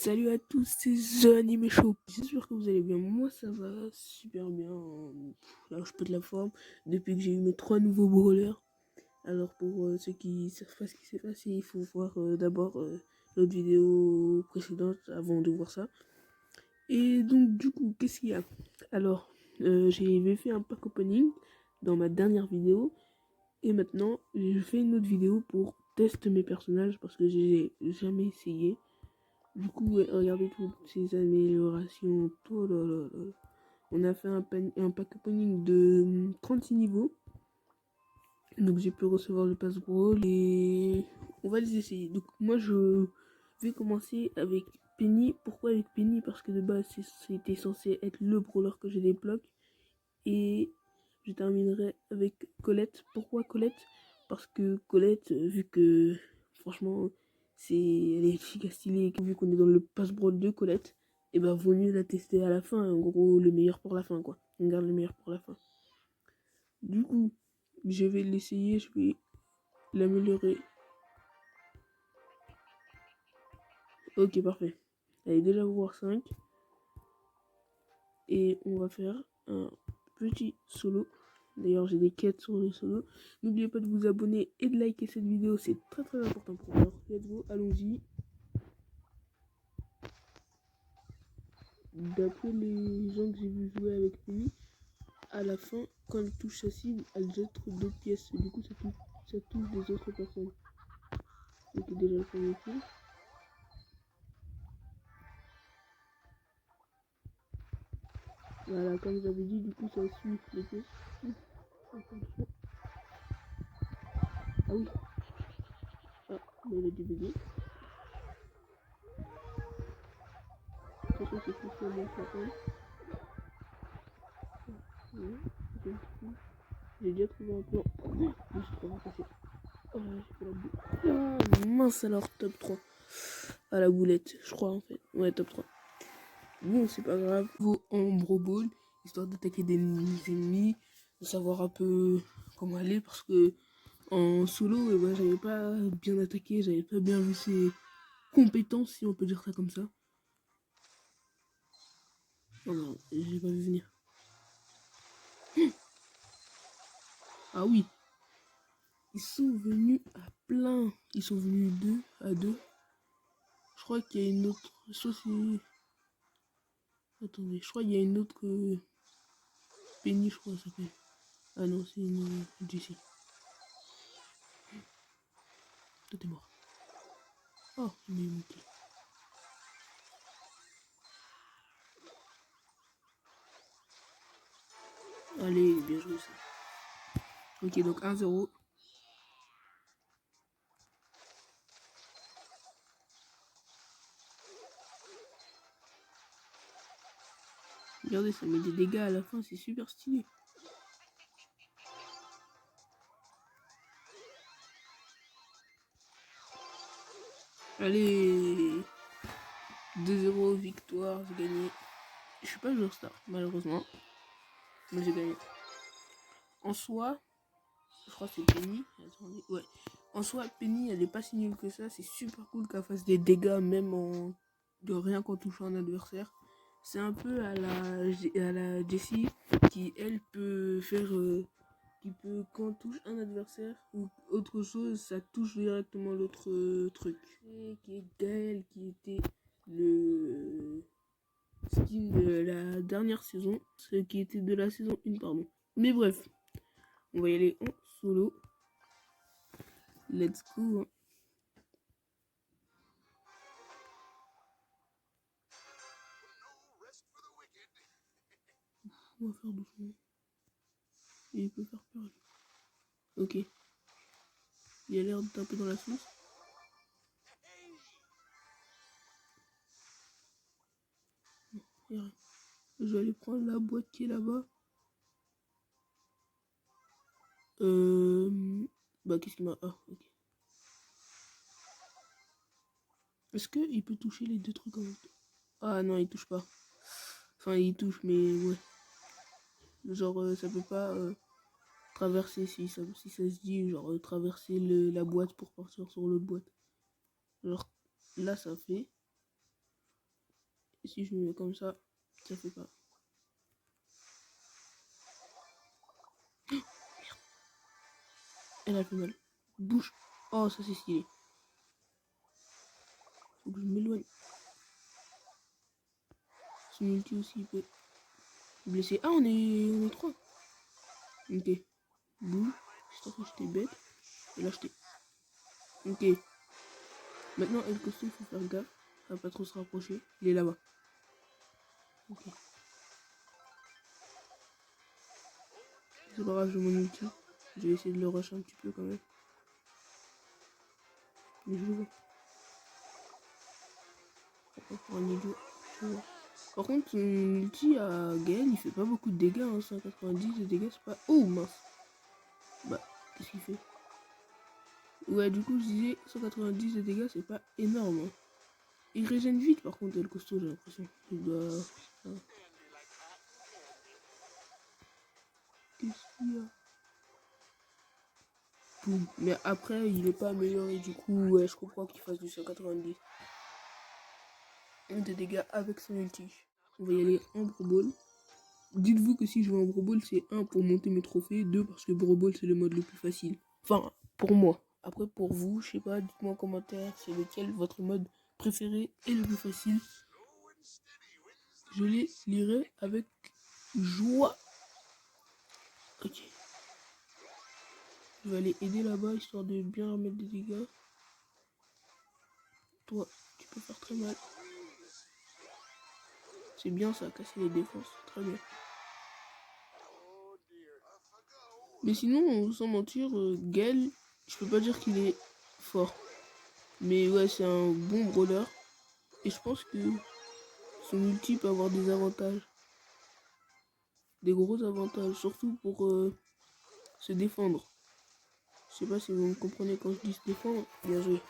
Salut à tous, c'est The Anime Show. J'espère que vous allez bien. Moi, ça va super bien. Là, je pète la forme depuis que j'ai eu mes 3 nouveaux brawlers. Alors, pour ceux qui savent pas ce qui s'est passé, il faut voir d'abord l'autre vidéo précédente avant de voir ça. Et donc, du coup, qu'est-ce qu'il y a? Alors, j'avais fait un pack opening dans ma dernière vidéo. Et maintenant, je fais une autre vidéo pour tester mes personnages parce que j'ai jamais essayé. Du coup, ouais, regardez toutes ces améliorations. Oh là là là. On a fait un pack opening de 36 niveaux. Donc j'ai pu recevoir le pass brawl et on va les essayer. Donc moi je vais commencer avec Penny. Pourquoi avec Penny? Parce que de base c'était censé être le brawler que j'ai débloqué. Et je terminerai avec Colette. Pourquoi Colette? Parce que Colette, vu que franchement elle est chic stylée, vu qu'on est dans le pass brawl de Colette, et ben vaut mieux la tester à la fin. En gros, le meilleur pour la fin, quoi. On garde le meilleur pour la fin. Du coup, je vais l'essayer, je vais l'améliorer. Ok, parfait. Allez, déjà voir 5. Et on va faire un petit solo. D'ailleurs, j'ai des quêtes sur le solo. N'oubliez pas de vous abonner et de liker cette vidéo, c'est très très important pour moi. Let's go, allons-y. D'après les gens que j'ai vu jouer avec lui, à la fin, quand elle touche sa cible, elle jette 2 pièces. Et du coup, ça touche des autres personnes. Ok, déjà le premier coup. Voilà, comme j'avais dit, du coup, ça suit les pièces. Attention. Ah oui. Ah, mais il a dû bugger. Attention, c'est plus sur mon flacon. J'ai déjà trouvé un plan. Je suis trop passé. Oh là là, j'ai fait la boule. Ah mince alors, top 3. À la boulette, je crois en fait. Ouais, top 3. Bon, c'est pas grave. Faut en ball, histoire d'attaquer des ennemis, de savoir un peu comment aller, parce que en solo, ben, j'avais pas bien attaqué, j'avais pas bien vu ses compétences, si on peut dire ça comme ça. Oh non, j'ai pas vu venir. Ah oui, ils sont venus à plein. Ils sont venus 2 à 2. Je crois qu'il y a une autre. Soit c'est. Attendez, je crois qu'il y a une autre Penny, je crois, ça s'appelle. Ah non, c'est une Jessie. Toi, t'es mort. Oh, il m'a manqué. Allez, bien joué ça. Ok, donc 1-0. Regardez, ça met des dégâts à la fin, c'est super stylé. Allez, 2-0, victoire, j'ai gagné. Je suis pas joueur star, malheureusement. Mais j'ai gagné. En soi, je crois que c'est Penny. Attendez, ouais. En soi, Penny, elle est pas si nulle que ça. C'est super cool qu'elle fasse des dégâts, même en de rien qu'en touchant un adversaire. C'est un peu à la Jessie qui, elle, peut faire. Qui peut, quand on touche un adversaire ou autre chose, ça touche directement l'autre truc. Et qui est Gaël, qui était le skin de la dernière saison. Ce qui était de la saison 1, pardon. Mais bref, on va y aller en solo. Let's go. On va faire doucement. Et il peut faire peur. Ok. Il a l'air de taper dans la sauce. Non, je vais aller prendre la boîte qui est là-bas. Bah, qu'est-ce qu'il m'a. Ah, ok. Est-ce qu'il peut toucher les 2 trucs en même temps? Ah non, il touche pas. Enfin, il touche, mais ouais. Genre, ça peut pas traverser, si ça se dit, genre traverser la boîte pour partir sur l'autre boîte. Genre, là, ça fait. Et si je me mets comme ça fait pas. Elle a fait mal. Bouge. Oh, ça c'est stylé. Faut que je m'éloigne. Son ulti aussi, il peut blesser. Ah, on est 3. Ok. Boum. J'étais bête. Et là, j'étais. Ok. Maintenant, El Costo, il faut faire gaffe. Ça va pas trop se rapprocher. Il est là-bas. Ok. C'est pas grave, j'ai mon ulti. Je vais essayer de le rush un petit peu quand même. Mais je le vois. Pour un idiot. Je le vois. Par contre, son ulti à Gaël, il fait pas beaucoup de dégâts. Hein. 190 de dégâts, c'est pas. Oh mince. Bah, qu'est-ce qu'il fait? Ouais, du coup, je disais 190 de dégâts, c'est pas énorme. Hein. Il régène vite, par contre, El Costo, j'ai l'impression. Il doit. Qu'est-ce qu'il y a? Boum. Mais après, il est pas amélioré, du coup, ouais, je comprends qu'il fasse du 190. De dégâts avec son ulti. On va y aller en Brawl Ball. Dites-vous que si je vais en Brawl Ball, c'est 1 pour monter mes trophées, 2 parce que Brawl Ball c'est le mode le plus facile. Enfin, pour moi. Après, pour vous, je sais pas, dites-moi en commentaire c'est lequel votre mode préféré est le plus facile. Je les lirai avec joie. Ok. Je vais aller aider là-bas histoire de bien remettre des dégâts. Toi, tu peux faire très mal. C'est bien ça, casser les défenses. Très bien. Mais sinon, sans mentir, Gale, je peux pas dire qu'il est fort. Mais ouais, c'est un bon brawler. Et je pense que son ulti peut avoir des avantages. Des gros avantages. Surtout pour se défendre. Je sais pas si vous me comprenez quand je dis se défendre. Bien joué.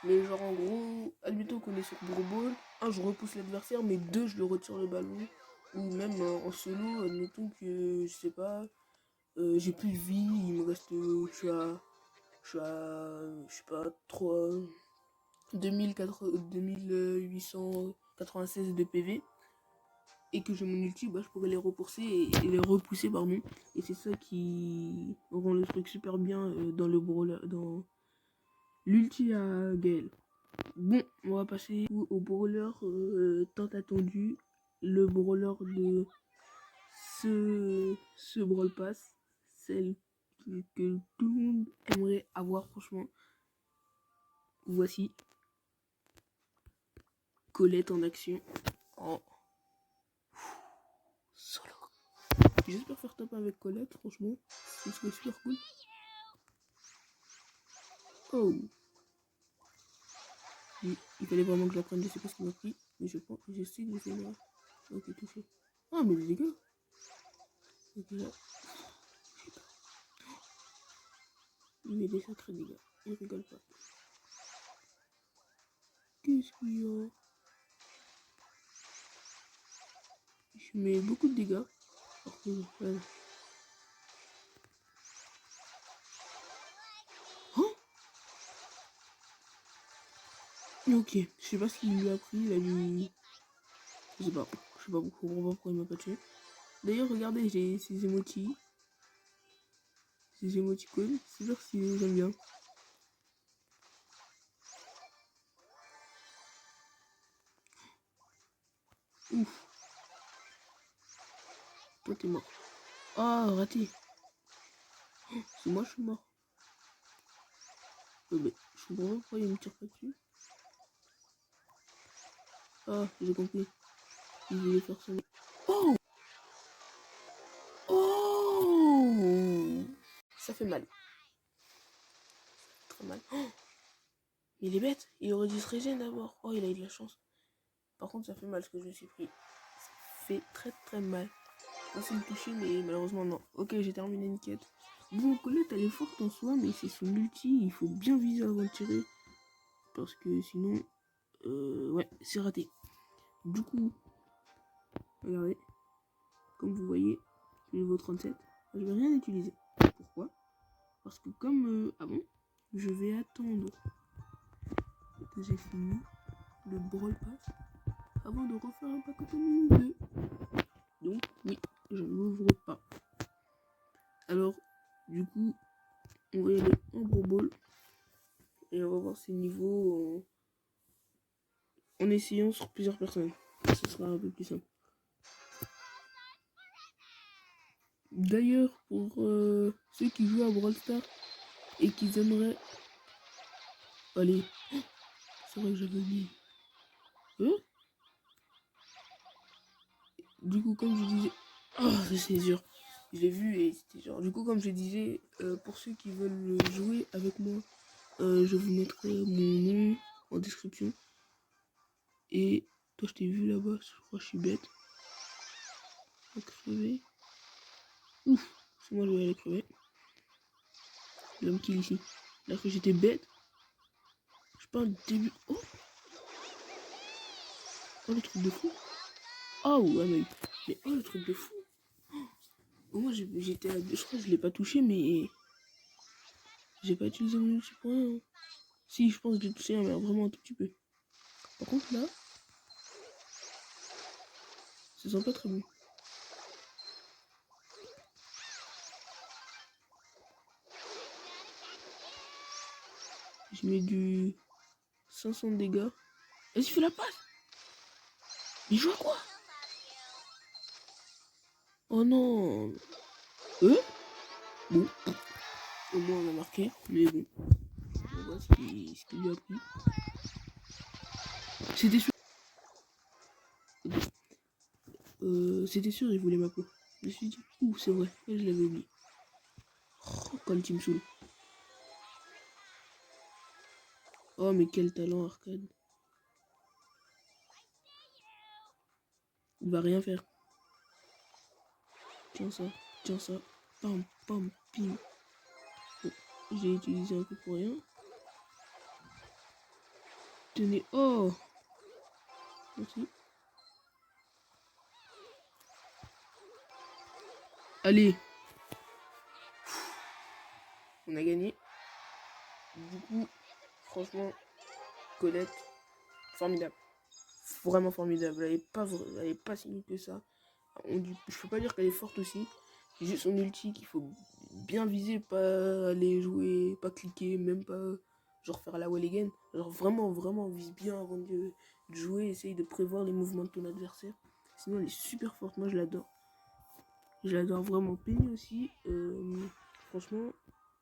Mais genre en gros, admettons qu'on est sur Brawl Ball. 1, je repousse l'adversaire. Mais 2, je le retire le ballon. Ou même en solo, admettons que, je sais pas, j'ai plus de vie. Il me reste, je suis à, je sais pas, 3... 2896 de PV et que j'ai mon ulti, bah, je pourrais les repousser et les repousser pardon. Et c'est ça qui rend le truc super bien dans le brawler, dans l'ulti à Gaël. Bon, on va passer au brawler tant attendu, le brawler de ce brawl pass, celle que tout le monde aimerait avoir franchement. Voici Colette en action en solo. J'espère faire top avec Colette, franchement. Ce serait super cool. Oh. Il fallait vraiment que je la prenne, je sais pas ce qu'il m'a pris. Mais je pense, je sais que j'ai fait une erreur. Ok, touché. Ah, mais les gars. Ok, là. Il met des sacrés dégâts. Il rigole pas. Qu'est-ce qu'il y a? Je mets beaucoup de dégâts. Voilà. Oh, ok, je sais pas ce qu'il lui a pris. Il a dû. Je sais pas pourquoi il m'a pas tué. D'ailleurs, regardez, j'ai ces emojis. Ces émoticônes. C'est sûr si j'aime bien. Ouf. Toi, t'es mort. Ah, raté. Oh, c'est moi, je suis mort. Mais je comprends pas pourquoi il me tire pas dessus. Ah, j'ai compris. Il voulait faire ça. Oh! Oh! Ça fait mal. Très mal. Oh! Il est bête. Il aurait dû se régénérer d'abord. Oh, il a eu de la chance. Par contre, ça fait mal ce que je me suis pris. Ça fait très très mal. Je pensais me toucher, mais malheureusement non. Ok, j'ai terminé une quête. Bon, Colette, elle est forte en soi, mais c'est son ulti. Il faut bien viser avant de tirer. Parce que sinon, ouais, c'est raté. Du coup, regardez. Comme vous voyez, niveau 37, je vais rien utiliser. Pourquoi? Parce que comme avant, je vais attendre que j'ai fini le Brawl Pass avant de refaire un pack atomique ou deux. Donc oui, je n'ouvre pas. Alors, du coup, on va y aller en Brawl Ball. Et on va voir ces niveaux en essayant sur plusieurs personnes. Ce sera un peu plus simple. D'ailleurs, pour ceux qui jouent à Brawl Stars et qui aimeraient... Allez, c'est vrai que j'avais oublié. Du coup, comme je disais... Oh, c'est dur. Je l'ai vu et c'était genre... Du coup, comme je disais, pour ceux qui veulent jouer avec moi, je vous mettrai mon nom en description. Et toi, je t'ai vu là-bas, je crois que je suis bête. Je vais crever. Ouf, c'est moi, je vais aller crever. L'homme kill ici. Là que j'étais bête. Je suis pas un début. Oh, oh le truc de fou. Oh ouais mais oh le truc de fou. Oh, moi j'étais à... Je crois que je l'ai pas touché mais j'ai pas utilisé mon ulti pour rien. Hein. Si je pense que j'ai touché mais vraiment un tout petit peu. Par contre là, ça sent pas très bon. Je mets du 500 de dégâts. Vas-y fais la passe. Il joue à quoi? Oh non. Bon. Au moins on a marqué. Mais bon. On voit ce qu'il lui a pris. C'était sûr. C'était sûr il voulait ma peau. Je me suis dit, ouh c'est vrai, je l'avais oublié. Oh, quand le team saoule. Oh mais quel talent Arcade. Il va rien faire. Tiens ça, pam, pam, pim. Bon, j'ai utilisé un coup pour rien. Tenez, oh. Merci. Allez. On a gagné. Du coup, franchement, Colette, formidable. Vraiment formidable. Elle est pas si nulle que ça. Je peux pas dire qu'elle est forte aussi. C'est juste son ulti qu'il faut bien viser, pas aller jouer, pas cliquer, même pas genre faire la wall again. Genre vraiment vise bien avant de jouer, essaye de prévoir les mouvements de ton adversaire. Sinon elle est super forte, moi je l'adore. Je l'adore vraiment. Penny aussi, franchement,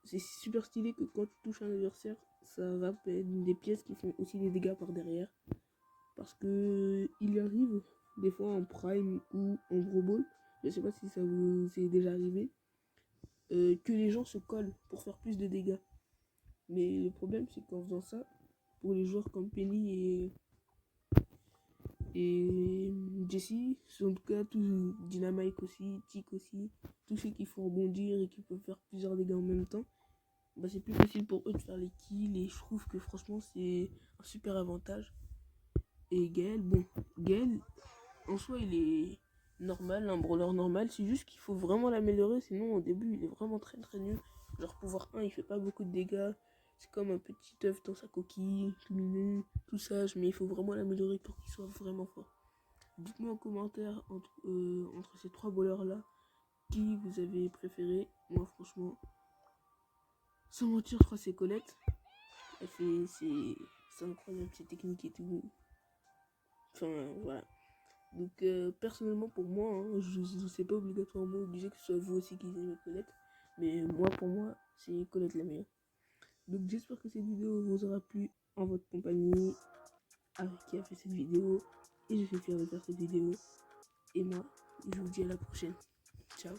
c'est super stylé que quand tu touches un adversaire, ça rappelle des pièces qui font aussi des dégâts par derrière. Parce que il arrive des fois en prime ou en gros ball, je sais pas si ça vous est déjà arrivé, que les gens se collent pour faire plus de dégâts. Mais le problème c'est qu'en faisant ça, pour les joueurs comme Penny et Jessie, en tout cas tout Dynamite aussi, Tick aussi, tous ceux qui font rebondir et qui peuvent faire plusieurs dégâts en même temps, bah c'est plus facile pour eux de faire les kills et je trouve que franchement c'est un super avantage. Et Gaël, bon, Gaël en soi il est normal, un brawler normal, c'est juste qu'il faut vraiment l'améliorer, sinon au début il est vraiment très nul. Genre pouvoir 1 il fait pas beaucoup de dégâts, c'est comme un petit œuf dans sa coquille, tout mignon, tout sage, mais il faut vraiment l'améliorer pour qu'il soit vraiment fort. Dites-moi en commentaire entre ces trois brawlers là, qui vous avez préféré. Moi franchement, sans mentir, je crois que c'est Colette. C'est incroyable ses techniques et tout. Enfin voilà. Donc personnellement pour moi, hein, je sais pas obligatoirement obligé que ce soit vous aussi qui aimez Colette, mais moi pour moi c'est Colette la meilleure. Donc j'espère que cette vidéo vous aura plu en votre compagnie avec qui a fait cette vidéo et je suis fier de faire cette vidéo et moi je vous dis à la prochaine. Ciao.